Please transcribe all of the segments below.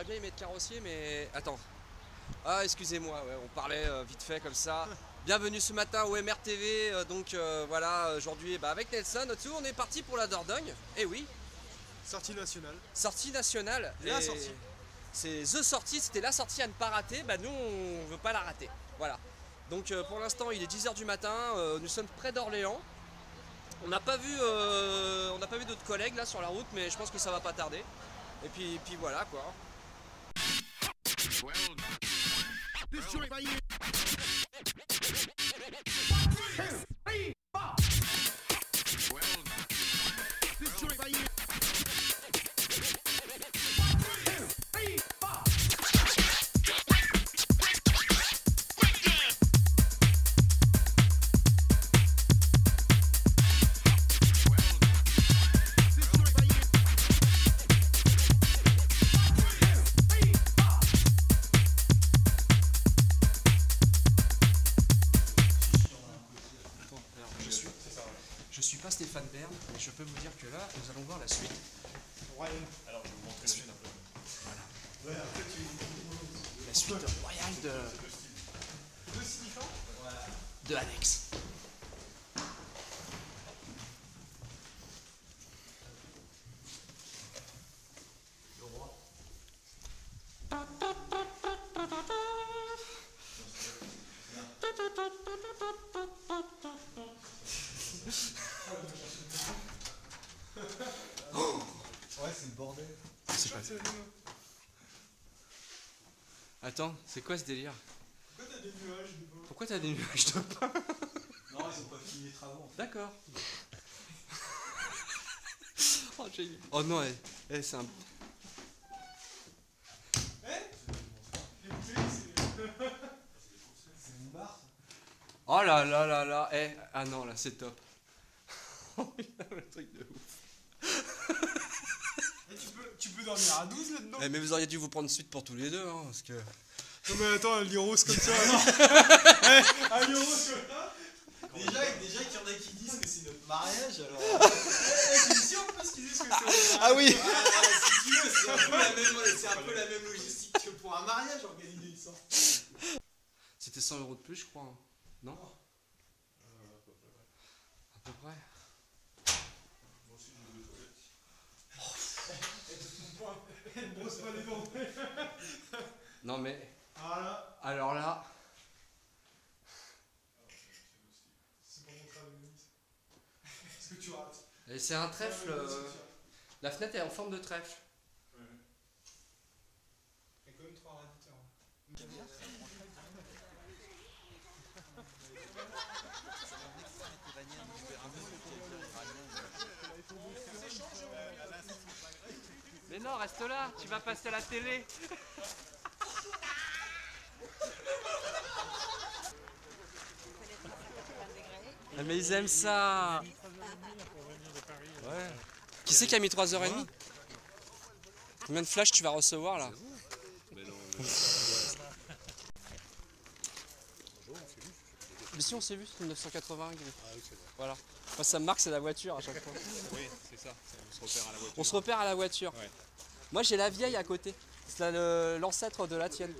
j'aurais bien aimé être carrossier, mais attends. Ah, excusez-moi, ouais, on parlait vite fait comme ça. Bienvenue ce matin au MRTV, voilà, aujourd'hui avec Nelson, autour, on est parti pour la Dordogne, et oui. Sortie nationale. Sortie nationale. La sortie. C'est The Sortie, c'était la sortie à ne pas rater, nous on veut pas la rater, voilà. Donc pour l'instant il est 10 h du matin, nous sommes près d'Orléans. On n'a pas vu, d'autres collègues là sur la route, mais je pense que ça va pas tarder. Et puis voilà quoi. Je suis pas Stéphane Bern, mais je peux vous dire que là, nous allons voir la suite. Royal. Alors, je vais vous montrer la suite un peu. Voilà. La suite royale de Alex. Le roi. Ouais, c'est le bordel. C'est pas... Attends, c'est quoi ce délire? Pourquoi t'as des nuages de pain? Pourquoi t'as des nuages de pain? Non, ils ont pas fini les travaux. En fait. D'accord. Oh non, c'est un... C'est une barre. Oh là là là là, ah non, là c'est top. Oh putain, le truc de ouf. Et tu peux dormir à 12 là-dedans? Mais vous auriez dû vous prendre suite pour tous les deux, hein, parce que... Non mais attends, un lion rose comme ça, non. Un lion rose comme ça. Déjà qu'il y en a qui disent que c'est notre mariage, alors... C'est ici en plus qu'ils disent que c'est... Ah oui. Si tu veux, c'est un peu la même logistique que pour un mariage organisé ça. C'était 100 € de plus, je crois. Hein. Non? À peu près. Moi aussi, j'ai deux toilettes. Elle ne brosse pas les dents. Non mais... Voilà. Alors là... C'est pour montrer à Denise. Ce que tu rates. Et c'est un trèfle... La fenêtre est en forme de trèfle. Il y a quand même 3 radiateurs. Mais non, reste là, tu vas passer à la télé. Ah, mais ils aiment ça. Ouais. Qui c'est qui a mis 3h30? Combien de flash tu vas recevoir là? Mais si on s'est vu, c'est 1980. Voilà. Moi ça me marque, c'est la voiture à chaque fois. Oui, c'est ça. On se repère à la voiture. On se repère à la voiture. Ouais. Moi j'ai la vieille à côté. C'est l'ancêtre de la tienne.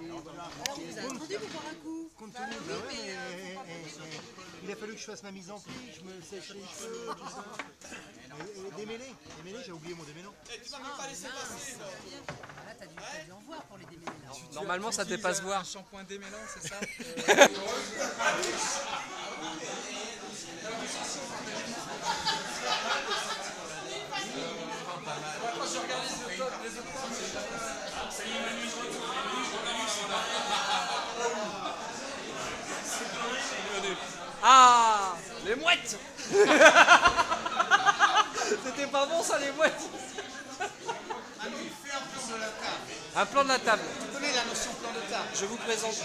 Alors vous avez attendu pour boire un coup. Compte tenu, il a fallu que je fasse ma mise en pli, je me sèche les cheveux, tout ça. Et démêler, j'ai oublié mon démêlant. Tu vas même pas laisser passer, là. Là t'as dû en voir pour les démêler là. Normalement ça dépasse voir. Un shampoing démêlant, c'est ça? Ah, les mouettes. C'était pas bon ça, les mouettes. Manu, fais un plan de la table. Un plan de la table. Tu connais la notion plan de table? Je vous présente.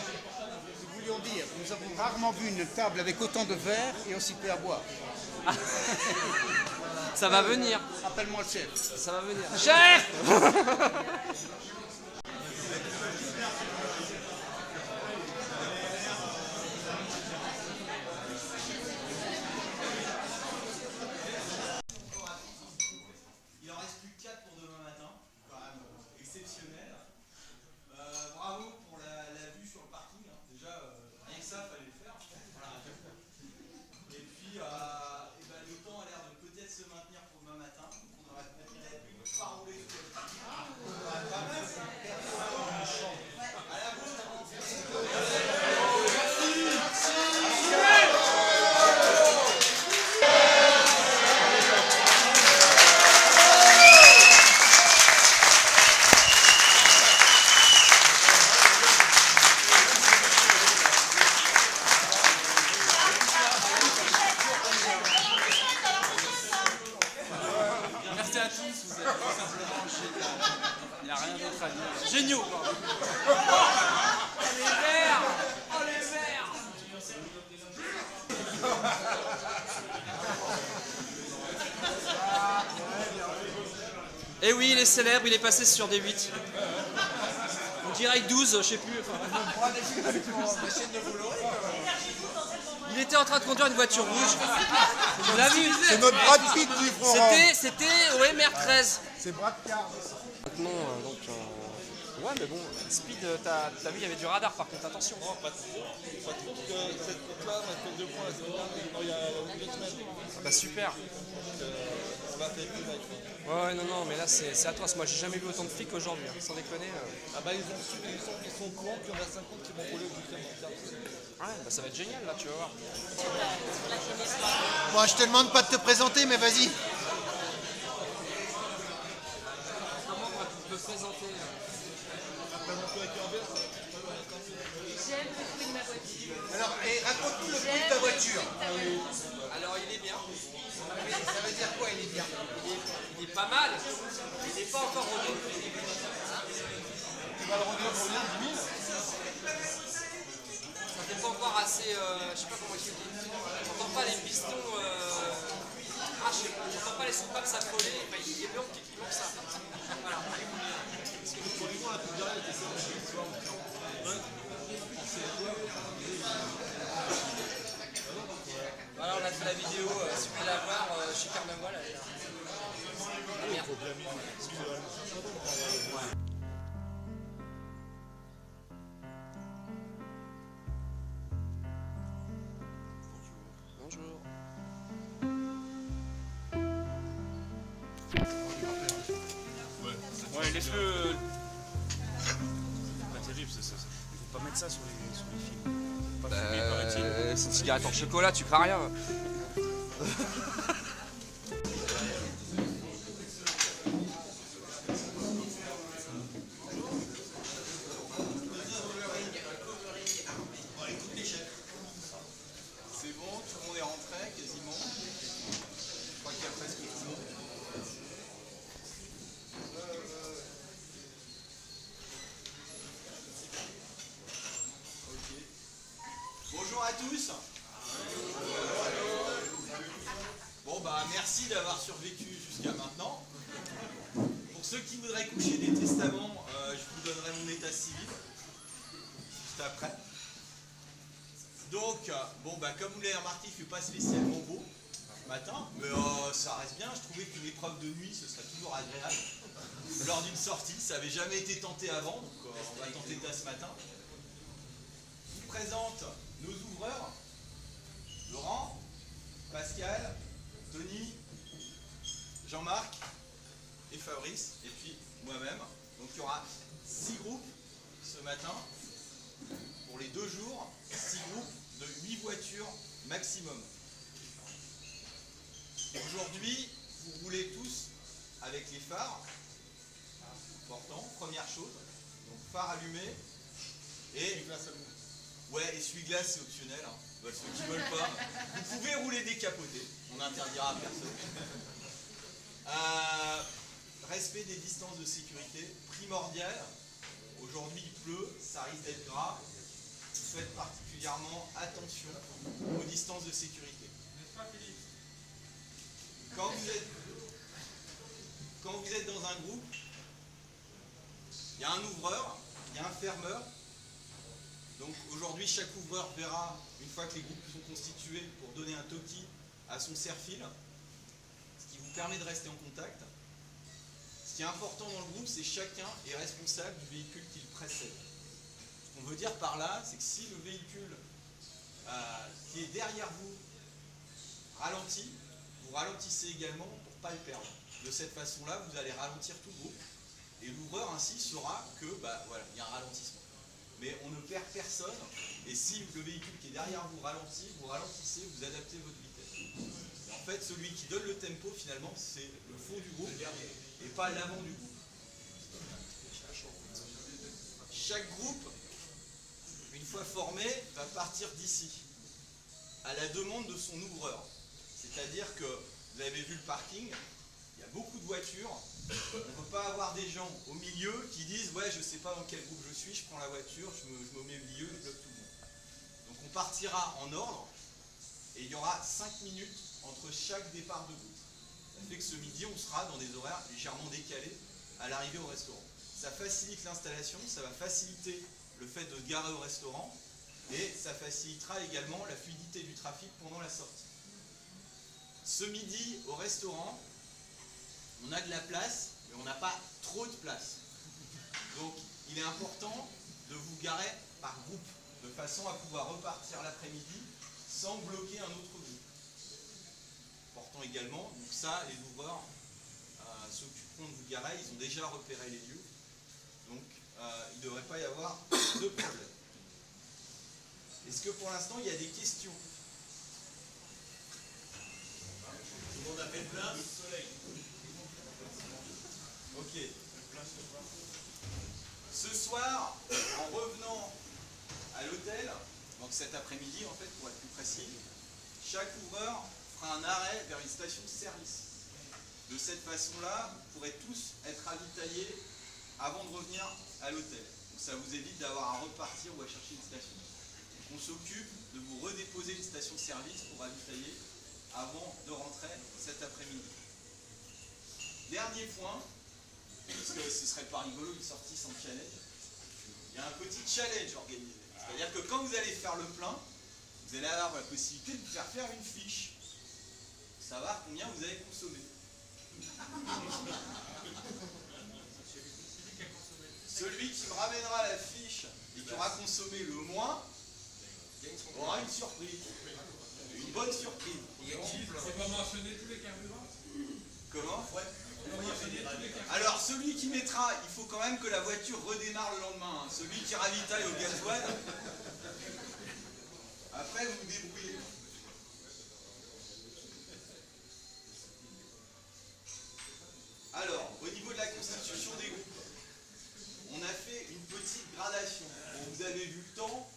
Nous voulions dire, nous avons rarement vu une table avec autant de verres et aussi peu à boire. Ça va venir. Appelle-moi le chef. Ça va venir. Chef. les verts! Oh les verts! Et oui, il est célèbre, il est passé sur des 8. On dirait 12, je sais plus. Il était en train de conduire une voiture rouge. On l'a vu. C'est notre Brad Pitt du front. C'était ouais, MR13. C'est Brad Card. Maintenant, ouais, mais bon, Speed, t'as vu, il y avait du radar par contre, attention. Non, pas trop. Pas trop que cette course-là m'a fait 2 points la semaine dernière. Non, il y a 2 semaines. Bah super. On va faire plus avec. Ouais, non, mais là c'est atroce. Moi j'ai jamais vu autant de flics aujourd'hui, hein, sans déconner. Ah bah ils sont au courant qu'il y en a 50 qui vont rouler jusqu'à Ouais, bah ça va être génial là, tu vas voir. Bon, je te demande pas de te présenter, mais vas-y. Comment on peut présenter J'aime le bruit de ma voiture. Alors, raconte-nous le bruit de ta voiture. Alors il est bien. Ça veut dire quoi, il est bien? Il est pas mal. Il n'est pas encore rodé. Tu vas le revenir pour bien 10 000. Ça fait pas encore assez. Je sais pas comment expliquer. On n'entend pas les pistons. Ah, je sais pas. On n'entend pas les soupapes s'affoler. Enfin, il est blanc qui manque ça. Voilà. Pour les mois, la plus derrière, était ça. Voilà, on a fait la vidéo. Si vous voulez la voir, chez Carnaval. Elle est là. Ah, merde. Bonjour. Ouais, les feux. C'est pas terrible, ça. Il faut pas mettre ça sur les films. Pas fumer, paraît-il. C'est une cigarette en chocolat, tu crains rien. C'est bon, tout le monde est rentré quasiment. Je crois qu'il y a presque tout le monde. Ok. Bonjour à tous. Bon bah merci d'avoir survécu jusqu'à maintenant. Pour ceux qui voudraient coucher des testaments, je vous donnerai mon état civil juste après. Donc, bon, bah, comme vous l'avez remarqué, il ne fait pas spécialement beau ce matin, mais ça reste bien. Je trouvais qu'une épreuve de nuit, ce serait toujours agréable lors d'une sortie. Ça n'avait jamais été tenté avant, donc on va tenter ça ce matin. Je vous présente nos ouvreurs, Laurent, Pascal, Tony, Jean-Marc et Fabrice, et puis moi-même. Donc il y aura 6 groupes ce matin. Pour les 2 jours, 6 groupes de 8 voitures maximum. Aujourd'hui, vous roulez tous avec les phares. Important, première chose. Donc phare allumé. Et ouais, essuie-glace c'est optionnel. Hein. Bah, ceux qui ne veulent pas. Vous pouvez rouler décapoté. On n'interdira à personne. Respect des distances de sécurité, primordial. Aujourd'hui il pleut, ça risque d'être gras. Faites particulièrement attention aux distances de sécurité. Quand vous êtes dans un groupe, il y a un ouvreur, il y a un fermeur. Donc aujourd'hui, chaque ouvreur verra, une fois que les groupes sont constitués, pour donner un toki à son serre-fil, ce qui vous permet de rester en contact. Ce qui est important dans le groupe, c'est que chacun est responsable du véhicule qui le précède. Ce qu'on veut dire par là, c'est que si le véhicule qui est derrière vous ralentit, vous ralentissez également pour ne pas le perdre. De cette façon-là, vous allez ralentir tout le groupe. Et l'ouvreur ainsi saura que voilà, il y a un ralentissement. Mais on ne perd personne. Et si le véhicule qui est derrière vous ralentit, vous ralentissez, vous adaptez votre vitesse. Et en fait, celui qui donne le tempo, finalement, c'est le fond du groupe et pas l'avant du groupe. Chaque groupe, une fois formé, va partir d'ici, à la demande de son ouvreur. C'est-à-dire que, vous avez vu le parking, il y a beaucoup de voitures. On ne peut pas avoir des gens au milieu qui disent ouais, je ne sais pas dans quel groupe je suis, je prends la voiture, je me mets au milieu, je bloque tout le monde. Donc on partira en ordre et il y aura 5 minutes entre chaque départ de groupe. Ça fait que ce midi, on sera dans des horaires légèrement décalés à l'arrivée au restaurant. Ça facilite l'installation, ça va faciliter le fait de se garer au restaurant et ça facilitera également la fluidité du trafic pendant la sortie. Ce midi, au restaurant, on a de la place, mais on n'a pas trop de place. Donc, il est important de vous garer par groupe, de façon à pouvoir repartir l'après-midi sans bloquer un autre groupe. Important également, donc ça, les ouvreurs s'occuperont de vous garer, ils ont déjà repéré les lieux, donc il ne devrait pas y avoir de problème. Est-ce que pour l'instant, il y a des questions? Tout le monde a fait plein de soleil. Ok. Ce soir, en revenant à l'hôtel, donc cet après-midi en fait pour être plus précis, chaque ouvreur fera un arrêt vers une station de service. De cette façon-là, vous pourrez tous être ravitaillés avant de revenir à l'hôtel. Donc ça vous évite d'avoir à repartir ou à chercher une station. On s'occupe de vous redéposer une station de service pour ravitailler avant de rentrer cet après-midi. Dernier point, parce que ce serait pas rigolo une sortie sans challenge, il y a un petit challenge organisé. C'est-à-dire que quand vous allez faire le plein, vous allez avoir la possibilité de vous faire une fiche. Savoir combien vous avez consommé. Celui qui me ramènera la fiche et qui aura consommé le moins aura une surprise. Une bonne surprise. C'est pas mentionner tous les carburants? Comment? Alors celui qui mettra, il faut quand même que la voiture redémarre le lendemain. Hein. Celui qui ravitaille au gasoil, après vous vous débrouillez. Alors, au niveau de la constitution des groupes, on a fait une petite gradation. Bon, vous avez vu le temps,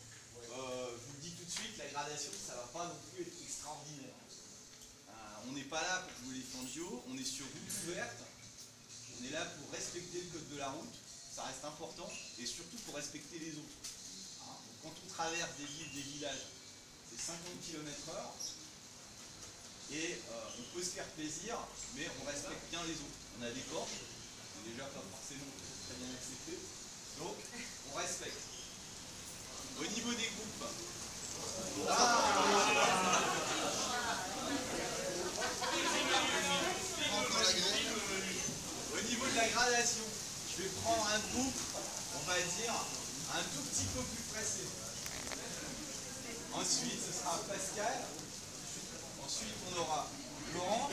je vous le dis tout de suite, la gradation, ça ne va pas non plus être extraordinaire. On n'est pas là pour jouer les fangio, on est sur route ouverte, on est là pour respecter le code de la route, ça reste important, et surtout pour respecter les autres. Donc, quand on traverse des villes, des villages, c'est 50 km/h, et on peut se faire plaisir, mais on respecte bien les autres. On a des portes, c'est déjà pas forcément très bien accepté, donc on respecte. Au niveau des groupes, au niveau de la gradation, je vais prendre un groupe, on va dire, un tout petit peu plus pressé. Ensuite, ce sera Pascal. Ensuite, on aura Laurent,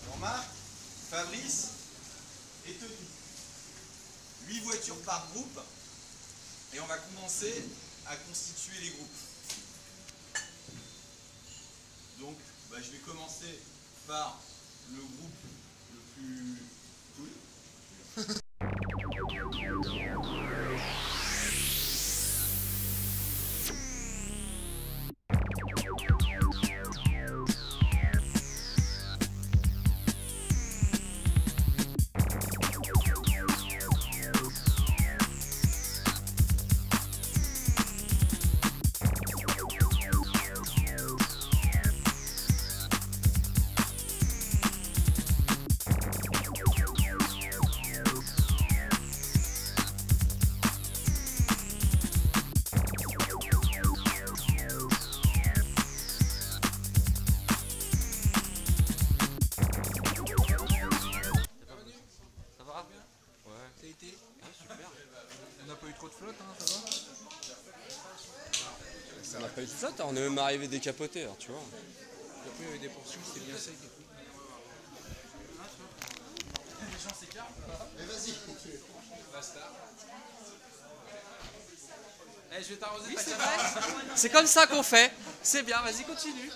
Jean-Marc, Fabrice et Tony. 8 voitures par groupe. Et on va commencer à constituer les groupes. Donc, je vais commencer par le groupe le plus cool. On n'a pas eu de flotte, on est même arrivé décapoté, alors tu vois. Après, il y avait des portions, c'était bien sec et tout. Les gens s'écartent. Mais vas-y. Basta. Eh, je vais t'arroser Oui, ta c'est cabane. vrai. C'est comme ça qu'on fait. C'est bien, vas-y, continue.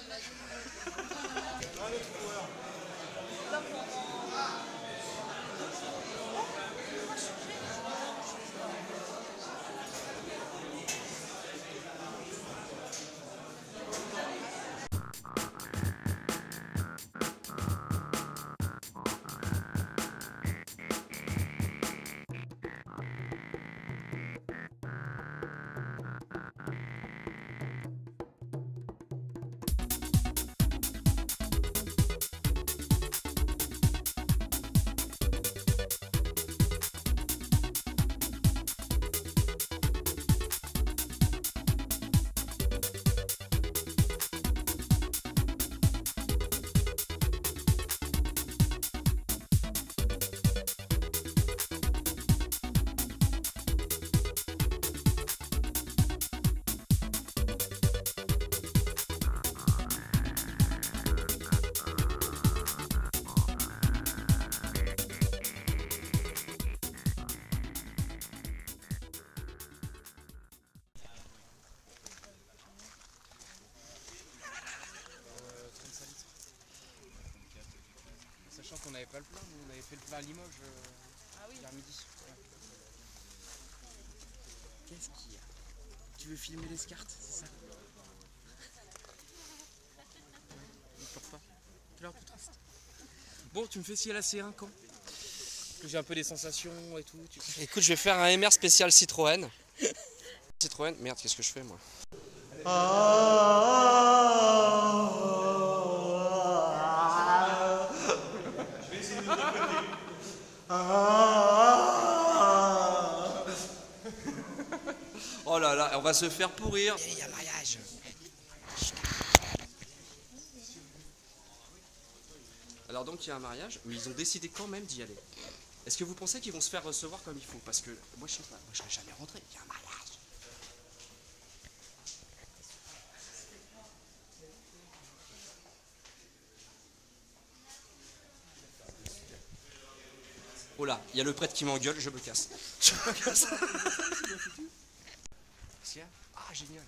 pas le plein, nous on avait fait le plein à Limoges hier midi. Ouais. Qu'est-ce qu'il y a? Tu veux filmer les cartes, c'est ça? Il porte pas. Quelle heure tu te restes? Bon, tu me fais si à la C1 quand? Que j'ai un peu des sensations et tout. Écoute, je vais faire un MR spécial Citroën. Citroën, merde, qu'est-ce que je fais moi? Oh là là, on va se faire pourrir. Il y a mariage. Alors donc il y a un mariage, mais ils ont décidé quand même d'y aller. Est-ce que vous pensez qu'ils vont se faire recevoir comme il faut? Parce que moi je sais pas, moi je serais jamais rentré, il y a un mariage. Oh là, il y a le prêtre qui m'engueule, je me casse. Je me casse. Ah génial.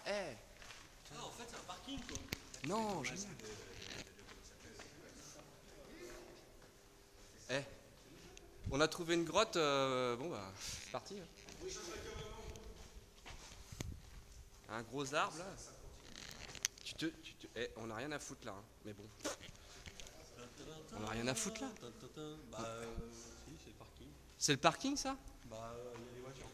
Eh. Ah, en fait, c'est un parking quoi. Non, génial. Eh. On a trouvé une grotte, bon bah, c'est parti. Hein. Un gros arbre là. Eh, on n'a rien à foutre là, hein. Mais bon. On n'a rien à foutre là. Si, c'est le parking. C'est le parking ça? Bah, il y a des voitures.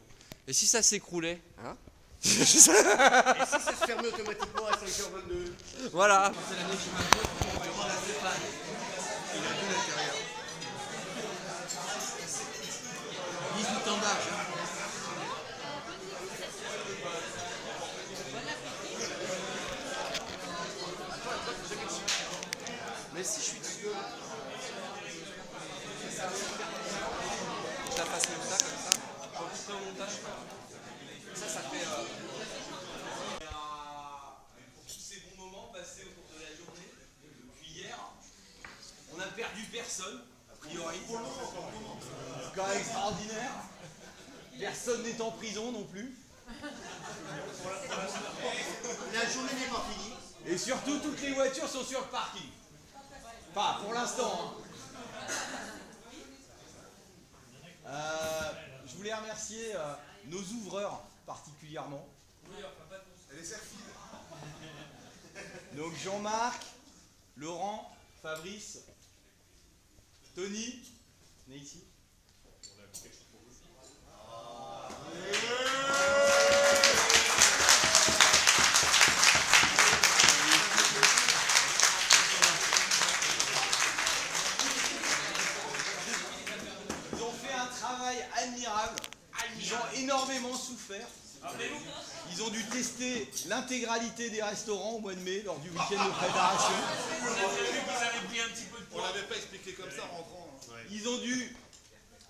Et si ça s'écroulait, hein? Et si ça se fermait automatiquement à 5h22? Voilà. C'est l'année qui m'a fait durant la sépare. Il a vu l'intérieur. 18 ans d'âge. Mais si je suis dessus. Je la fasse comme ça, pour couper au montage. Ça fait. Pour tous ces bons moments passés au cours de la journée, depuis hier, on a perdu personne, a priori. C'est quand même extraordinaire. Personne n'est en prison non plus. La journée n'est pas finie. Et surtout, toutes les voitures sont sur le parking. Enfin, pour l'instant. Hein. Je voulais remercier nos ouvreurs particulièrement. Donc Jean-Marc, Laurent, Fabrice, Tony, venez ici. Ils ont fait un travail admirable. Ils ont énormément souffert. Ils ont dû tester l'intégralité des restaurants au mois de mai lors du week-end de préparation. On l'avait pas expliqué comme ça en rentrant. Ils ont dû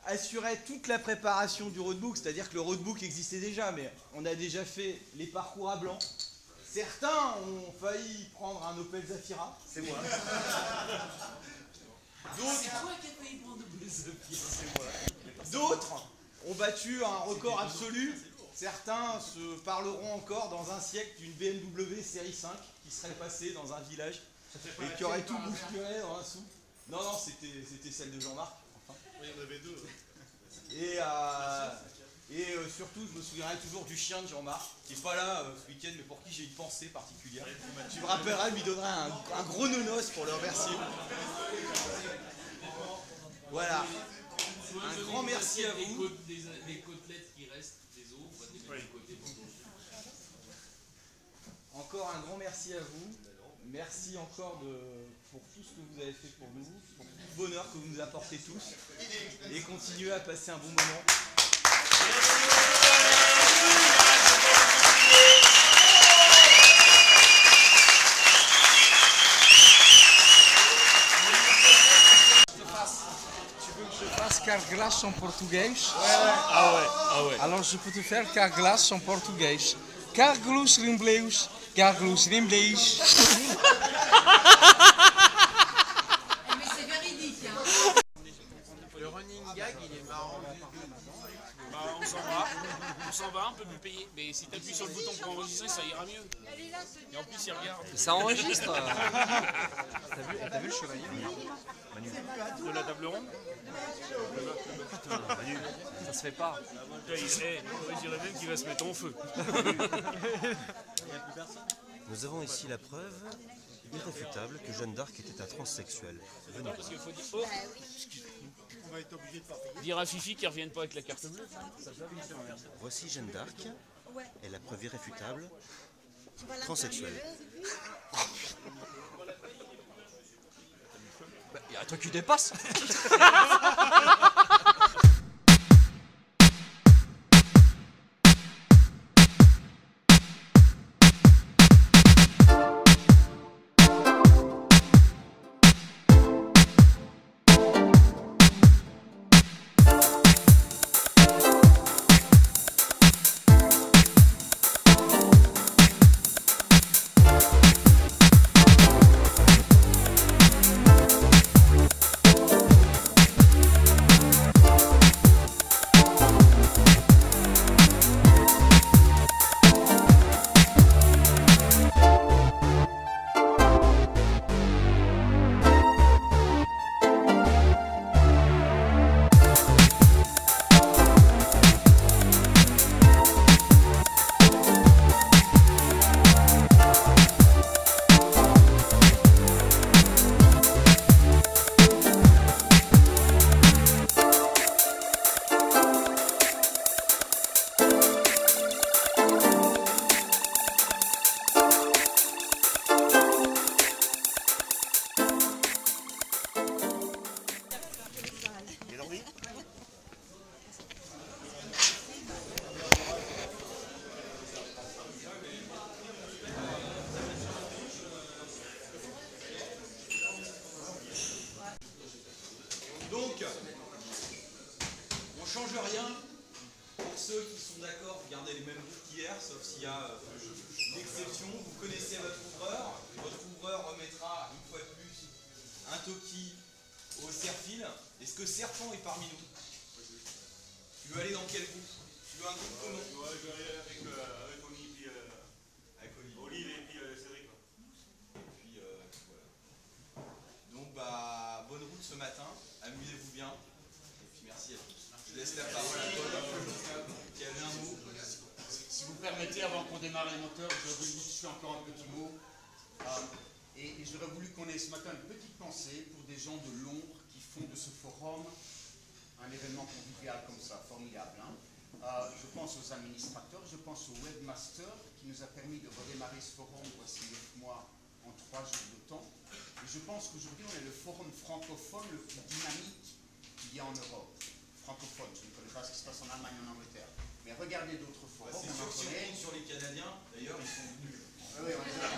assurer toute la préparation du roadbook, c'est-à-dire que le roadbook existait déjà, mais on a déjà fait les parcours à blanc. Certains ont failli prendre un Opel Zafira. C'est moi. D'autres ont battu un record absolu. Certains se parleront encore dans un siècle d'une BMW série 5 qui serait passée dans un village et qui aurait tout bousculé dans un soupe. Non, non, c'était celle de Jean-Marc. Enfin. Oui, il y en avait deux. Et surtout, je me souviendrai toujours du chien de Jean-Marc, qui n'est pas là ce week-end, mais pour qui j'ai une pensée particulière. Tu me rappelleras, lui donnerai un gros nonos pour le remercier. Voilà. Un grand merci à vous. Les côtelettes qui restent des os, on va les mettre de côté. Encore un grand merci à vous. Merci encore pour tout ce que vous avez fait pour nous, pour tout le bonheur que vous nous apportez tous. Et continuez à passer un bon moment. Tu veux que je fasse carglass en portugais? Ah ouais. Alors je peux te faire carglass en portugais. Carglass rimbleus, carglass rimbleus. Mais c'est véridique, hein. Le running gag, il est marrant. Bah, on s'en va. On s'en va, on peut plus payer. Mais si tu appuies sur le bouton pour enregistrer, ça ira mieux. Et en plus, il regarde. Ça enregistre. T'as vu le chevalier De la table ronde. Ça se fait pas. Là, je dirais même qu'il va se mettre en feu. Nous avons ici la preuve irréfutable que Jeanne d'Arc était un transsexuel. Venez. Parce qu'il faut dire. Oh. Dire à Fifi qu'il ne revienne pas avec la carte bleue. Voici Jeanne d'Arc et la preuve irréfutable transsexuelle. Il y a un truc qui dépasse. Donc, on change rien. Pour ceux qui sont d'accord, vous gardez les mêmes routes qu'hier, sauf s'il y a une exception. Vous connaissez votre ouvreur. Votre ouvreur remettra une fois de plus un toki au serfil. Est-ce que Serpent est parmi nous? Tu veux aller dans quel groupe? Tu veux un groupe comment? Ouais, je vais aller avec Oli, puis avec Olive et puis Cédric. Et puis voilà. Donc bah bonne route ce matin, amusez-vous bien. Et puis merci à tous. Je laisse la parole à Paul qui avait un mot. Si vous permettez, avant qu'on démarre les moteurs, j'aurais voulu juste encore un petit mot. Et j'aurais voulu qu'on ait ce matin une petite pensée pour des gens de l'ombre qui font de ce forum un événement convivial comme ça, formidable. Hein. Je pense aux administrateurs, je pense au webmaster qui nous a permis de redémarrer ce forum voici 9 mois en 3 jours de temps. Et je pense qu'aujourd'hui on est le forum francophone le plus dynamique qu'il y a en Europe. Francophone, je ne connais pas ce qui se passe en Allemagne et en Angleterre. Mais regardez d'autres forums. C'est sûr que si on compte sur les Canadiens, d'ailleurs ils sont venus. Oui, on est là.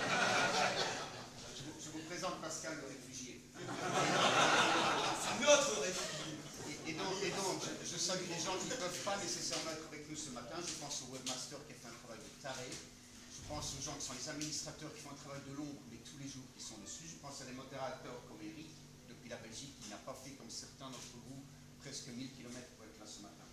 Je vous présente Pascal le réfugié. C'est notre réfugié. Et donc, je salue les gens qui ne peuvent pas nécessairement être avec nous ce matin. Je pense au webmaster qui a fait un travail de taré. Je pense aux gens qui sont les administrateurs qui font un travail de l'ombre, mais tous les jours qui sont dessus. Je pense à des modérateurs comme Eric, depuis la Belgique, qui n'a pas fait comme certains d'entre vous presque 1000 km pour être là ce matin.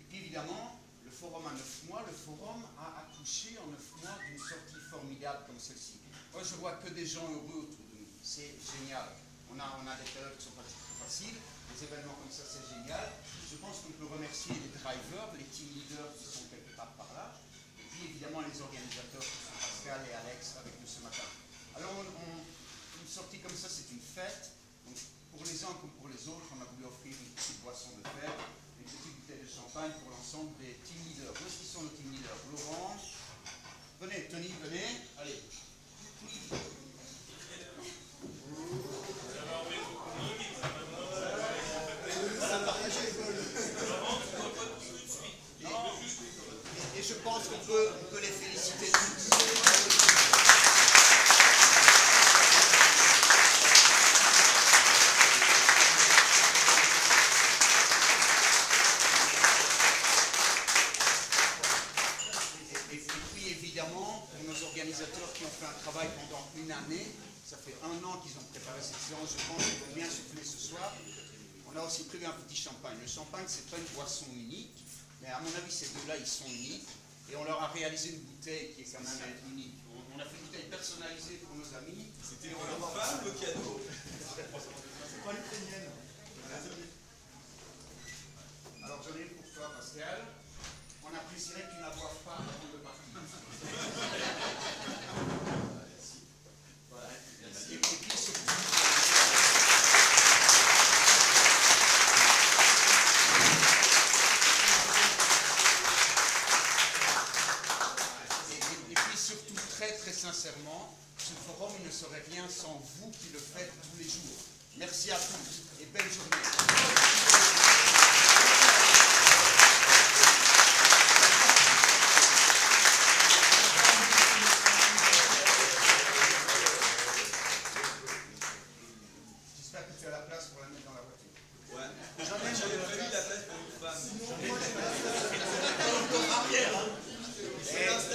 Et puis évidemment, le forum a 9 mois. Le forum a accouché en 9 mois d'une sortie formidable comme celle-ci. Moi, je vois que des gens heureux autour de nous. C'est génial. On a des périodes qui sont pas très faciles. Des événements comme ça, c'est génial. Je pense qu'on peut remercier les drivers, les team leaders qui sont quelque part par là. Et puis évidemment les organisateurs qui sont Pascal et Alex avec nous ce matin. Alors, une sortie comme ça, c'est une fête. Donc, pour les uns comme pour les autres, on a voulu offrir une petite boisson de fer, une petite bouteille de champagne pour l'ensemble des team leaders. Où est-ce qu'ils sont nos team leaders? Laurent, venez, Tony, venez. Allez. Et je pense qu'on peut les féliciter tous. Et puis évidemment, pour nos organisateurs qui ont fait un travail pendant une année, ça fait 1 an qu'ils ont préparé cette séance, je pense qu'ils vont bien souffler ce soir. On a aussi prévu un petit champagne. Le champagne, c'est pas une boisson unique. Mais à mon avis, ces deux-là, ils sont uniques. Et on leur a réalisé une bouteille qui est quand même unique. On a fait une bouteille personnalisée pour nos amis. C'était pour leur femme le cadeau. C'est pas l'ukrainienne. Alors j'en ai une pour toi, Pascal. On apprécierait que tu la boives pas avant de partir. Voilà. Et puis surtout... Et puis surtout, très sincèrement, ce forum ne serait rien sans vous qui le faites tous les jours. Merci à tous et belle journée. J'espère que tu as la place pour la mettre dans la voiture. Ouais. J'avais prévu la place pour une femme.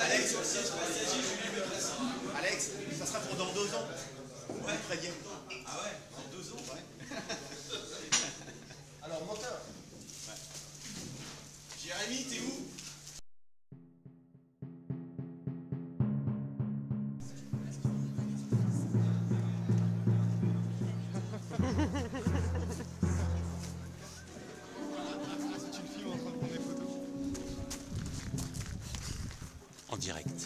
Alex, Alex, ça sera pour dans 2 ans. Ouais, très bien. Ah ouais, dans 2 ans. Ouais. Alors, moteur. Ouais. Jérémy, t'es où? C'est une fille en train de prendre des photos. En direct.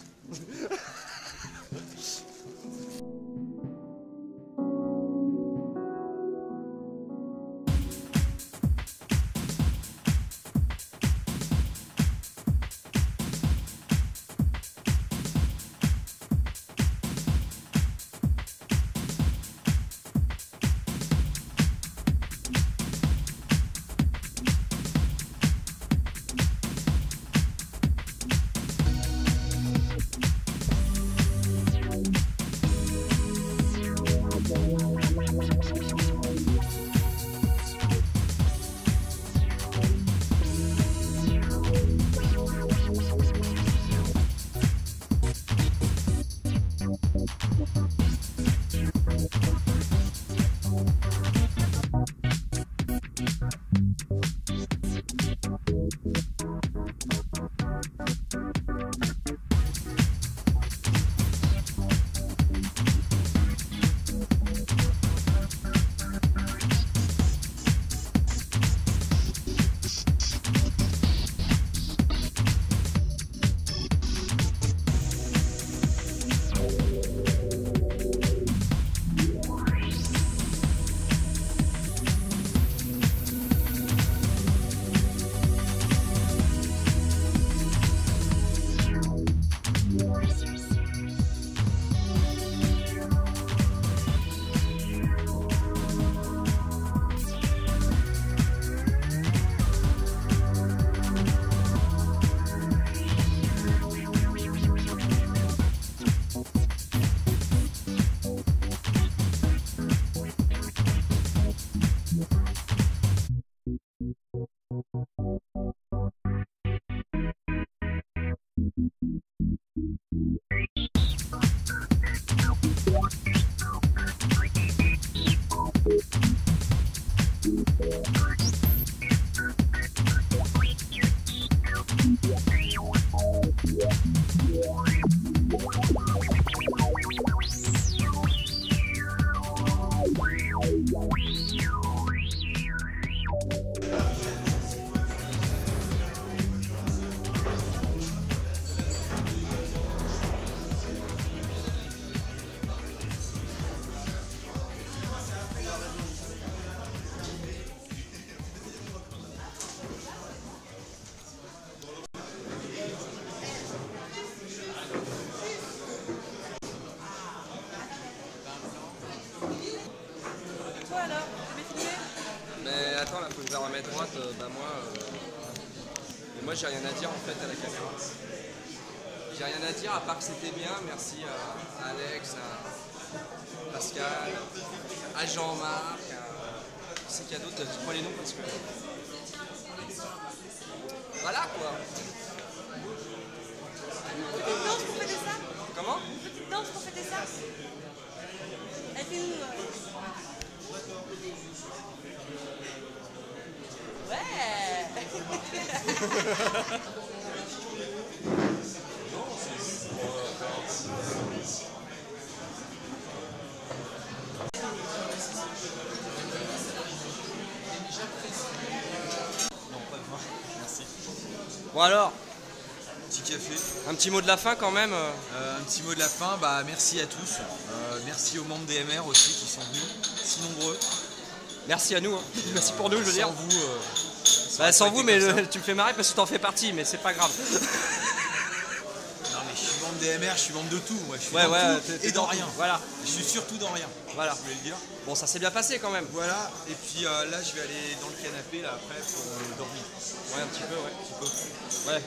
attends, là, faut que je la remette droite. Moi, j'ai rien à dire en fait à la caméra. J'ai rien à dire à part que c'était bien. Merci à Alex, à Pascal, à Jean-Marc, à... C'est qu'il y a d'autres, je prends les noms parce que... Voilà quoi. Une petite danse pour fêter ça. Comment? Une petite danse pour fêter ça. Elle fait où Ouais. Bon alors, Petit café. un petit mot de la fin quand même. Un petit mot de la fin, bah merci à tous. Merci aux membres des MR aussi qui sont venus, si nombreux. Merci à nous, hein. Merci pour nous, je veux dire. Sans vous, Bah, sans vous, mais comme ça. tu me fais marrer parce que t'en fais partie, mais c'est pas grave. Non mais je suis membre des MR, je suis membre de tout. Moi. Je suis Ouais, dans ouais, tout t'es et dans dans tout. rien. Voilà. Je suis surtout dans rien. Voilà. Je voulais le dire. Bon, ça s'est bien passé quand même. Voilà, et puis là je vais aller dans le canapé là après pour dormir. Ouais, un petit peu, ouais. Ouais,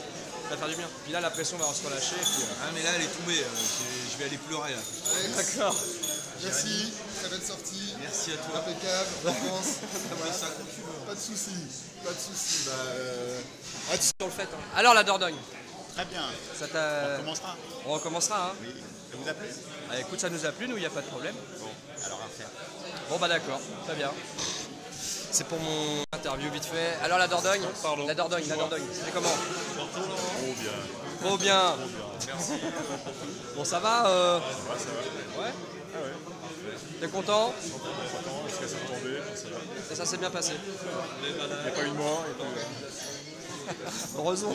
ça va faire du bien. Puis là, la pression va se relâcher. Et puis, Ah mais là elle est tombée, je vais aller pleurer là. D'accord. Merci, très belle sortie. Merci à toi. Impeccable, je pense. Fais ça comme tu veux. Pas de soucis, pas de soucis. Sur le fait. Hein. Alors, la Dordogne, Très bien. ça t'a. On commencera. On recommencera, hein. Oui. Ça vous a plu? Ah, écoute, ça nous a plu, nous, il n'y a pas de problème. Bon, alors à refaire. Bon, bah d'accord, très bien. C'est pour mon interview vite fait. Alors, la Dordogne. Pardon. La Dordogne, c'était comment? Trop bien. Trop bien. Merci. Bon, ça va Ouais, ça va. Ouais. Ah ouais. T'es content? Attends, est-ce que ça me tombait? Ça va. Et ça s'est bien passé. Il n'y a pas eu de mort. Et puis, Heureusement.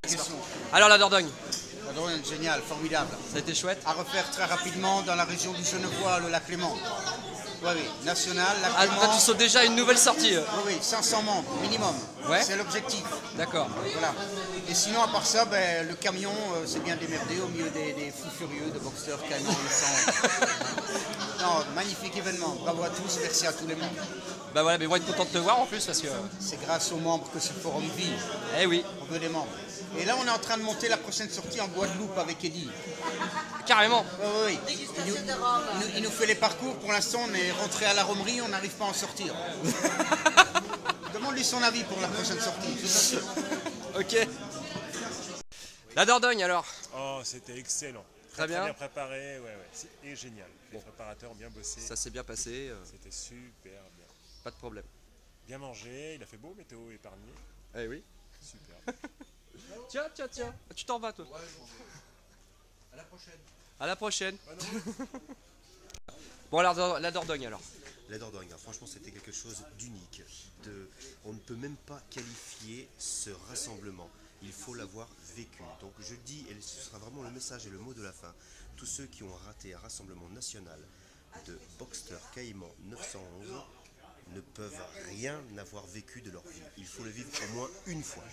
Question. Alors, la Dordogne, La Dordogne, génial, formidable. ça a été chouette. À refaire très rapidement dans la région du Genevois, le lac Léman. Oui, oui, national, lac Ah, Léman. là, tu sautes déjà une nouvelle sortie. Oui, oui, 500 membres minimum. Ouais. C'est l'objectif. D'accord. Voilà. Et sinon, à part ça, ben, le camion s'est bien démerdé au milieu des fous furieux de boxeurs canons. Non, magnifique événement. Bravo à tous, merci à tous les membres. Bah voilà, mais on va être content de te voir en plus parce que. C'est grâce aux membres que ce forum vit. Eh oui, On veut des membres. Et là, on est en train de monter la prochaine sortie en Guadeloupe avec Eddy. carrément. Oui, oui. Il nous fait les parcours. Pour l'instant, on est rentré à la romerie, on n'arrive pas à en sortir. Demande-lui son avis pour la prochaine sortie. Je t'assure. Ok. La Dordogne alors. oh, c'était excellent. Très bien. Bien préparé, ouais. Et génial. Les préparateurs ont bien bossé. Ça s'est bien passé, C'était super bien. pas de problème. Bien mangé, il a fait beau, météo épargné. Eh oui. Super. Tiens. Tu t'en vas toi. À la prochaine. À la prochaine. Bon alors la Dordogne alors. La Dordogne, hein, franchement, c'était quelque chose d'unique. On ne peut même pas qualifier ce rassemblement. Il faut l'avoir vécu. Donc je dis, et ce sera vraiment le message et le mot de la fin, tous ceux qui ont raté un rassemblement national de Boxster Caïman 911 ne peuvent rien avoir vécu de leur vie. Il faut le vivre au moins une fois.